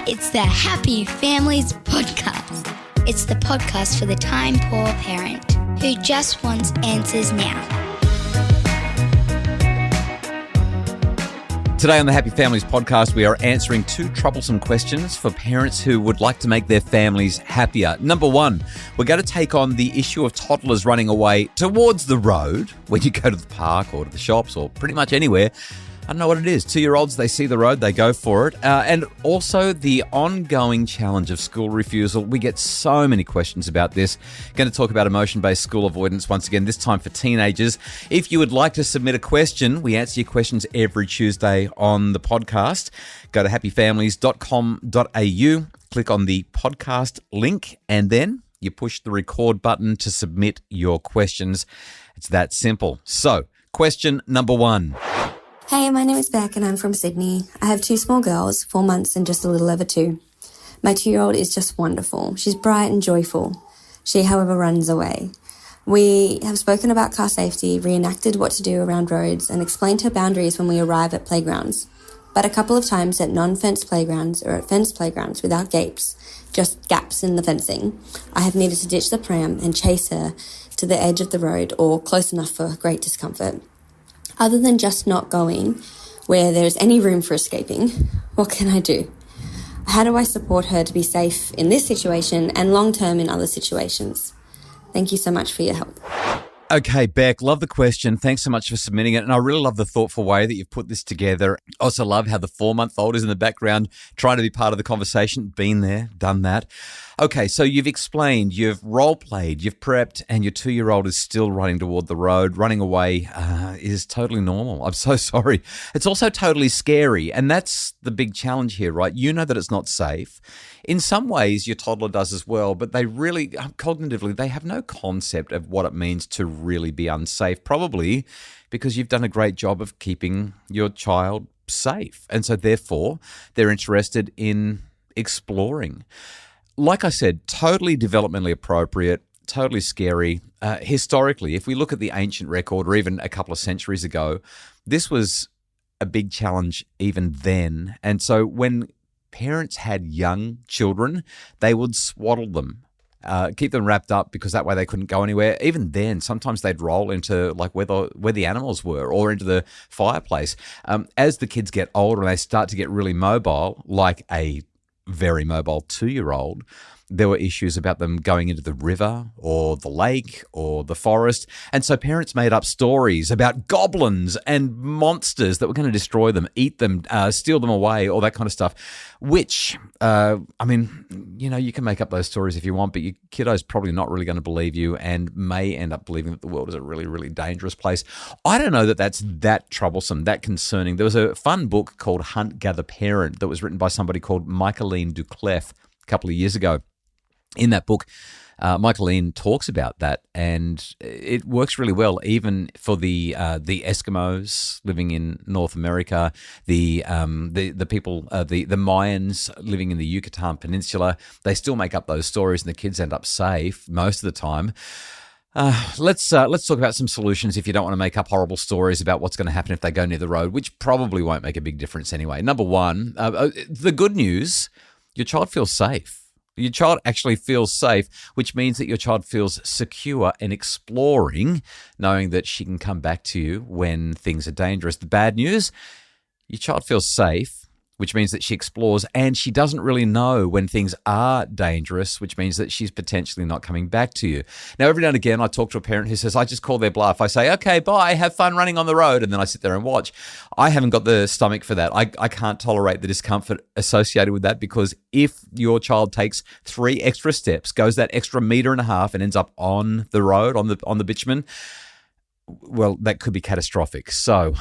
It's the Happy Families Podcast. It's the podcast for the time-poor parent who just wants answers now. Today on the Happy Families Podcast, we are answering two troublesome questions for parents who would like to make their families happier. Number one, we're going to take on the issue of toddlers running away towards the road when you go to the park or to the shops or pretty much anywhere. I don't know what it is. 2-year-olds, they see the road, they go for it. And also the ongoing challenge of school refusal. We get so many questions about this. Going to talk about emotion-based school avoidance once again, this time for teenagers. If you would like to submit a question, we answer your questions every Tuesday on the podcast. Go to happyfamilies.com.au, click on the podcast link, and then you push the record button to submit your questions. It's that simple. So, question number one. Hey, my name is Beck and I'm from Sydney. I have 2 small girls, 4 months and just a little over 2. My 2-year-old is just wonderful. She's bright and joyful. She, however, runs away. We have spoken about car safety, reenacted what to do around roads, and explained her boundaries when we arrive at playgrounds. But a couple of times at non-fenced playgrounds or at fenced playgrounds without gates, just gaps in the fencing, I have needed to ditch the pram and chase her to the edge of the road or close enough for great discomfort. Other than just not going where there's any room for escaping, what can I do? How do I support her to be safe in this situation and long-term in other situations? Thank you so much for your help. Okay, Beck, love the question. Thanks so much for submitting it. And I really love the thoughtful way that you've put this together. Also love how the 4-month-old is in the background trying to be part of the conversation. Been there, done that. Okay, so you've explained, you've role-played, you've prepped, and your 2-year-old is still running toward the road. Running away is totally normal. I'm so sorry. It's also totally scary, and that's the big challenge here, right? You know that it's not safe. In some ways, your toddler does as well, but they really, cognitively, they have no concept of what it means to really be unsafe, probably because you've done a great job of keeping your child safe. And so therefore, they're interested in exploring. Like I said, totally developmentally appropriate, totally scary. Historically, if we look at the ancient record or even a couple of centuries ago, this was a big challenge even then. And so when parents had young children, they would swaddle them, keep them wrapped up because that way they couldn't go anywhere. Even then, sometimes they'd roll into like where the animals were or into the fireplace. As the kids get older and they start to get really mobile, like a very mobile 2-year-old, there were issues about them going into the river or the lake or the forest. And so parents made up stories about goblins and monsters that were going to destroy them, eat them, steal them away, all that kind of stuff, which, you can make up those stories if you want, but your kiddo's probably not really going to believe you and may end up believing that the world is a really, really dangerous place. I don't know that that's that troublesome, that concerning. There was a fun book called Hunt, Gather, Parent that was written by somebody called Michaeline Duclef a couple of years ago. In that book, Michaeline talks about that, and it works really well, even for the Eskimos living in North America, the people, the Mayans living in the Yucatan Peninsula. They still make up those stories, and the kids end up safe most of the time. Let's talk about some solutions if you don't want to make up horrible stories about what's going to happen if they go near the road, which probably won't make a big difference anyway. Number one, the good news: your child feels safe. Your child actually feels safe, which means that your child feels secure and exploring, knowing that she can come back to you when things are dangerous. The bad news, your child feels safe, which means that she explores and she doesn't really know when things are dangerous, which means that she's potentially not coming back to you. Now, every now and again, I talk to a parent who says, I just call their bluff. I say, okay, bye, have fun running on the road. And then I sit there and watch. I haven't got the stomach for that. I can't tolerate the discomfort associated with that, because if your child takes 3 extra steps, goes that extra 1.5 meters and ends up on the road, on the bitumen, well, that could be catastrophic. So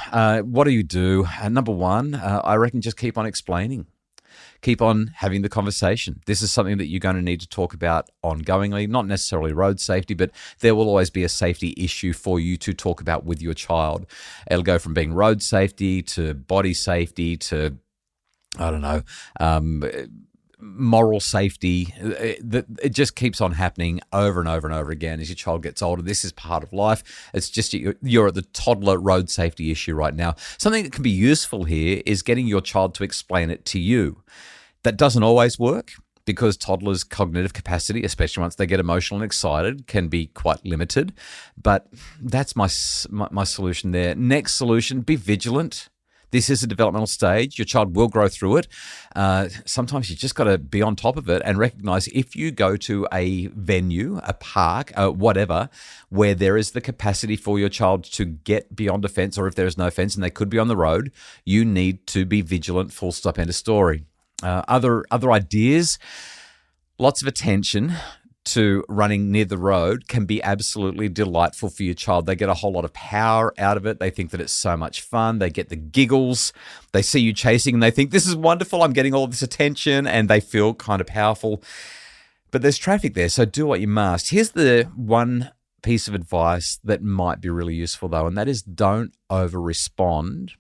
what do? Number one, I reckon just keep on explaining. Keep on having the conversation. This is something that you're going to need to talk about ongoingly, not necessarily road safety, but there will always be a safety issue for you to talk about with your child. It'll go from being road safety to body safety to, I don't know, moral safety. It just keeps on happening over and over and over again as your child gets older. This is part of life. It's just you're at the toddler road safety issue right now. Something that can be useful here is getting your child to explain it to you. That doesn't always work because toddlers' cognitive capacity, especially once they get emotional and excited, can be quite limited. But that's my solution there. Next solution, be vigilant. This is a developmental stage. Your child will grow through it. Sometimes you just got to be on top of it and recognize if you go to a venue, a park, whatever, where there is the capacity for your child to get beyond a fence, or if there is no fence and they could be on the road, you need to be vigilant, full stop, end of story. Other ideas, lots of attention to running near the road can be absolutely delightful for your child. They get a whole lot of power out of it. They think that it's so much fun. They get the giggles. They see you chasing and they think, this is wonderful. I'm getting all this attention, and they feel kind of powerful. But there's traffic there, so do what you must. Here's the one piece of advice that might be really useful, though, and that is don't over-respond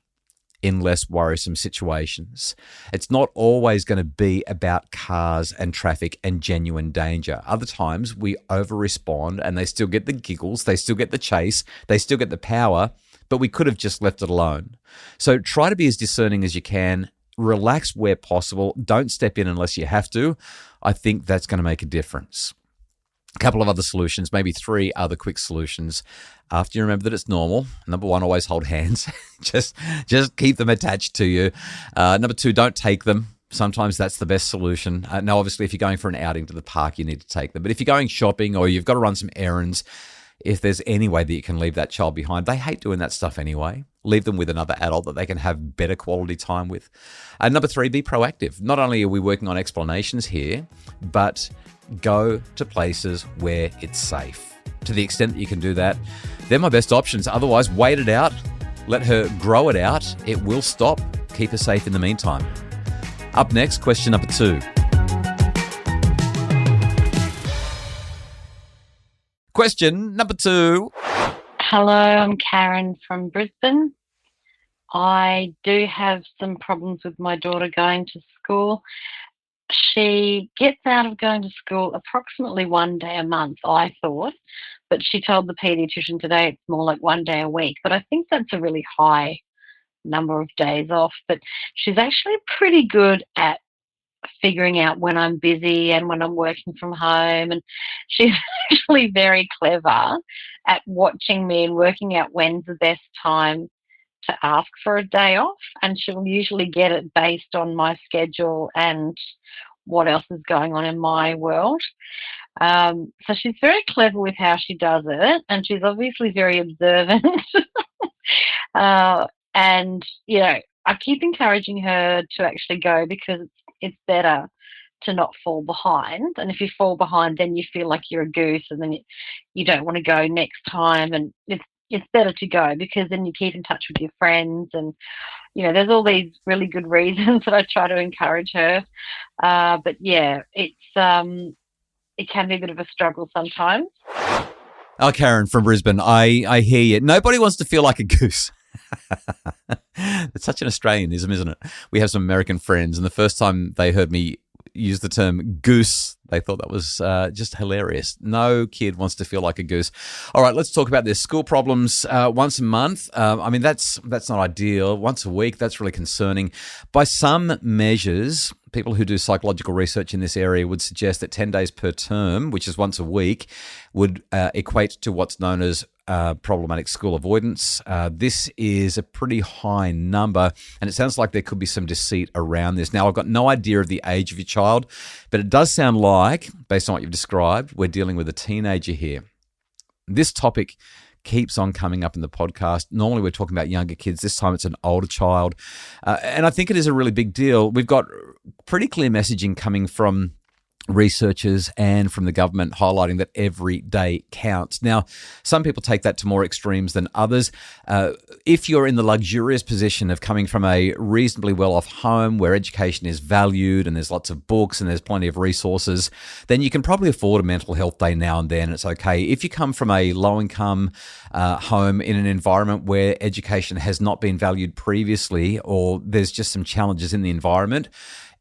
in less worrisome situations. It's not always going to be about cars and traffic and genuine danger. Other times we over-respond and they still get the giggles, they still get the chase, they still get the power, but we could have just left it alone. So try to be as discerning as you can. Relax where possible. Don't step in unless you have to. I think that's going to make a difference. A couple of other solutions, maybe 3 other quick solutions. After you remember that it's normal, number 1, always hold hands. just keep them attached to you. Number 2, don't take them. Sometimes that's the best solution. Now, obviously, if you're going for an outing to the park, you need to take them. But if you're going shopping or you've got to run some errands, if there's any way that you can leave that child behind, they hate doing that stuff anyway. Leave them with another adult that they can have better quality time with. And number 3, be proactive. Not only are we working on explanations here, but go to places where it's safe. To the extent that you can do that, they're my best options. Otherwise, wait it out. Let her grow it out. It will stop. Keep her safe in the meantime. Up next, question number 2. Question number 2. Hello, I'm Karen from Brisbane. I do have some problems with my daughter going to school. She gets out of going to school approximately 1 day a month, I thought, but she told the paediatrician today it's more like 1 day a week. But I think that's a really high number of days off. But she's actually pretty good at figuring out when I'm busy and when I'm working from home. And she's actually very clever at watching me and working out when's the best time to ask for a day off. And she'll usually get it based on my schedule and what else is going on in my world. So she's very clever with how she does it, and she's obviously very observant. And, you know, I keep encouraging her to actually go because it's better to not fall behind. And if you fall behind, then you feel like you're a goose, and then you don't want to go next time. And it's better to go because then you keep in touch with your friends, and you know there's all these really good reasons that I try to encourage her. But yeah, it can be a bit of a struggle sometimes. Oh, Karen from Brisbane, I hear you. Nobody wants to feel like a goose. It's such an Australianism, isn't it? We have some American friends, and the first time they heard me use the term goose, they thought that was just hilarious. No kid wants to feel like a goose. All right, let's talk about this. School problems once a month. I mean, that's not ideal. Once a week, that's really concerning. By some measures, people who do psychological research in this area would suggest that 10 days per term, which is once a week, would equate to what's known as problematic school avoidance. This is a pretty high number, and it sounds like there could be some deceit around this. Now, I've got no idea of the age of your child, but it does sound like, based on what you've described, we're dealing with a teenager here. This topic keeps on coming up in the podcast. Normally we're talking about younger kids. This time it's an older child. And I think it is a really big deal. We've got pretty clear messaging coming from researchers and from the government highlighting that every day counts. Now, some people take that to more extremes than others. If you're in the luxurious position of coming from a reasonably well-off home where education is valued and there's lots of books and there's plenty of resources, then you can probably afford a mental health day now and then. It's okay. If you come from a low-income home in an environment where education has not been valued previously, or there's just some challenges in the environment,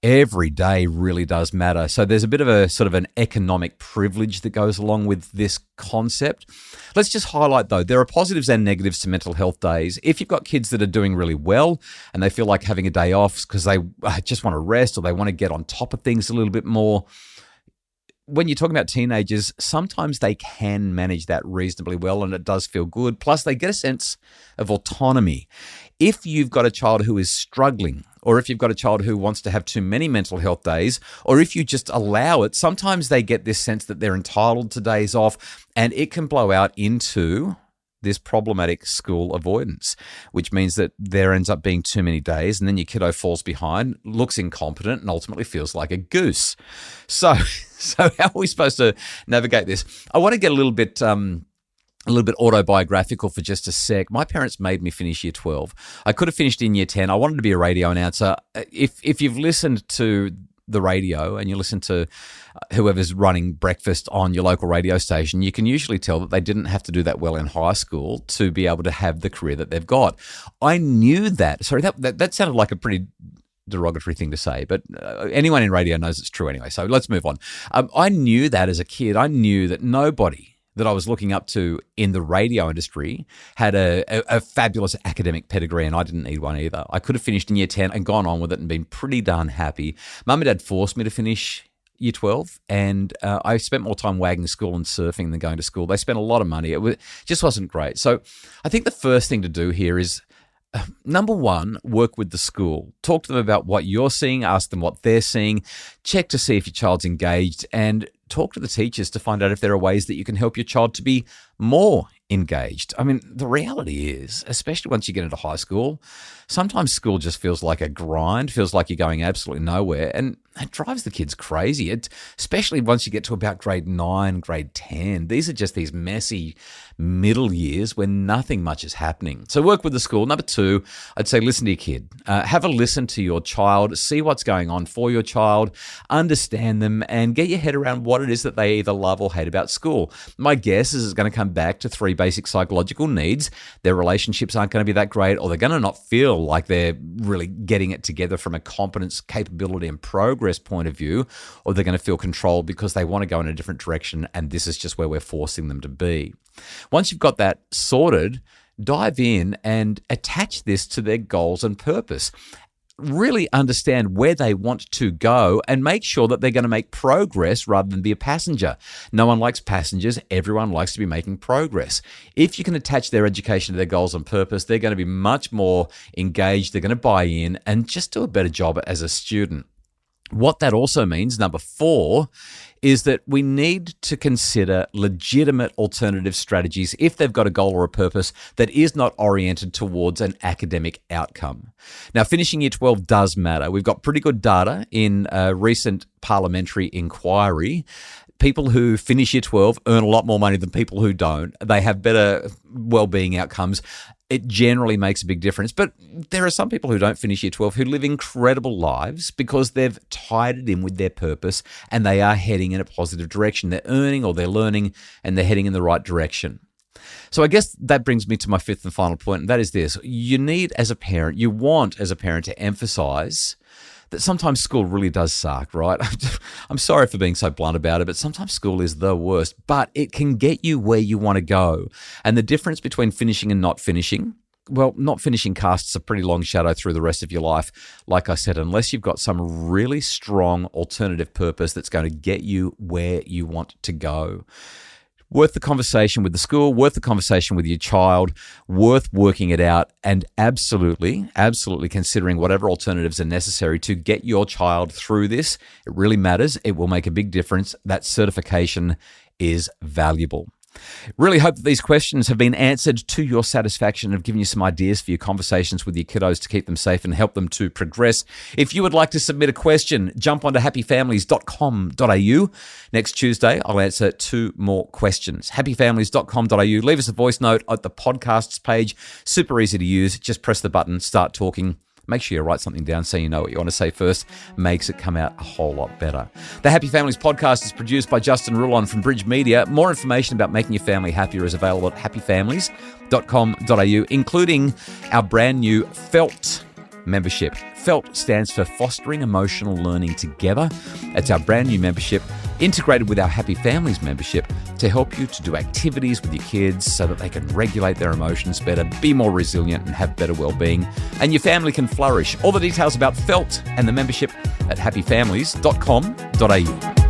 Every day really does matter. So there's a bit of a sort of an economic privilege that goes along with this concept. Let's just highlight, though, there are positives and negatives to mental health days. If you've got kids that are doing really well and they feel like having a day off because they just want to rest or they want to get on top of things a little bit more, when you're talking about teenagers, sometimes they can manage that reasonably well and it does feel good. Plus, they get a sense of autonomy. If you've got a child who is struggling, or if you've got a child who wants to have too many mental health days, or if you just allow it, sometimes they get this sense that they're entitled to days off, and it can blow out into this problematic school avoidance, which means that there ends up being too many days, and then your kiddo falls behind, looks incompetent, and ultimately feels like a goose. So how are we supposed to navigate this? I want to get a little bit autobiographical for just a sec. My parents made me finish year 12. I could have finished in year 10. I wanted to be a radio announcer. If you've listened to the radio and you listen to whoever's running breakfast on your local radio station, you can usually tell that they didn't have to do that well in high school to be able to have the career that they've got. I knew that. Sorry, that sounded like a pretty derogatory thing to say, but anyone in radio knows it's true anyway. So let's move on. I knew that as a kid. I knew that nobody that I was looking up to in the radio industry had a fabulous academic pedigree, and I didn't need one either. I could have finished in year 10 and gone on with it and been pretty darn happy. Mum and Dad forced me to finish year 12, and I spent more time wagging school and surfing than going to school. They spent a lot of money. It just wasn't great. So I think the first thing to do here is, number one, work with the school. Talk to them about what you're seeing, ask them what they're seeing, check to see if your child's engaged, and talk to the teachers to find out if there are ways that you can help your child to be more engaged. I mean, the reality is, especially once you get into high school, sometimes school just feels like a grind, feels like you're going absolutely nowhere, and it drives the kids crazy. Especially once you get to about grade 9, grade 10. These are just these messy middle years where nothing much is happening. So work with the school. Number two, I'd say listen to your kid. Have a listen to your child, see what's going on for your child, understand them, and get your head around what it is that they either love or hate about school. My guess is it's going to come back to 3 basic psychological needs. Their relationships aren't going to be that great, or they're going to not feel like they're really getting it together from a competence, capability, and progress point of view, or they're going to feel controlled because they want to go in a different direction, and this is just where we're forcing them to be. Once you've got that sorted, dive in and attach this to their goals and purpose. Really understand where they want to go and make sure that they're going to make progress rather than be a passenger. No one likes passengers. Everyone likes to be making progress. If you can attach their education to their goals and purpose, they're going to be much more engaged. They're going to buy in and just do a better job as a student. What that also means, number 4, is that we need to consider legitimate alternative strategies if they've got a goal or a purpose that is not oriented towards an academic outcome. Now, finishing year 12 does matter. We've got pretty good data in a recent parliamentary inquiry. People who finish year 12 earn a lot more money than people who don't. They have better well-being outcomes. It generally makes a big difference. But there are some people who don't finish year 12 who live incredible lives because they've tied it in with their purpose and they are heading in a positive direction. They're earning or they're learning and they're heading in the right direction. So I guess that brings me to my 5th and final point, and that is this. You want as a parent to emphasize that sometimes school really does suck, right? I'm sorry for being so blunt about it, but sometimes school is the worst, but it can get you where you want to go. And the difference between finishing and not finishing, well, not finishing casts a pretty long shadow through the rest of your life. Like I said, unless you've got some really strong alternative purpose that's going to get you where you want to go. Worth the conversation with the school, worth the conversation with your child, worth working it out, and absolutely considering whatever alternatives are necessary to get your child through this. It really matters. It will make a big difference. That certification is valuable. Really hope that these questions have been answered to your satisfaction and have given you some ideas for your conversations with your kiddos to keep them safe and help them to progress. If you would like to submit a question, jump onto happyfamilies.com.au. Next Tuesday, I'll answer 2 more questions. happyfamilies.com.au. Leave us a voice note at the podcasts page. Super easy to use. Just press the button, start talking. Make sure you write something down so you know what you want to say first. Makes it come out a whole lot better. The Happy Families podcast is produced by Justin Rulon from Bridge Media. More information about making your family happier is available at happyfamilies.com.au, including our brand new Felt membership. FELT stands for Fostering Emotional Learning Together. It's our brand new membership integrated with our Happy Families membership to help you to do activities with your kids so that they can regulate their emotions better, be more resilient and have better well-being, and your family can flourish. All the details about FELT and the membership at happyfamilies.com.au.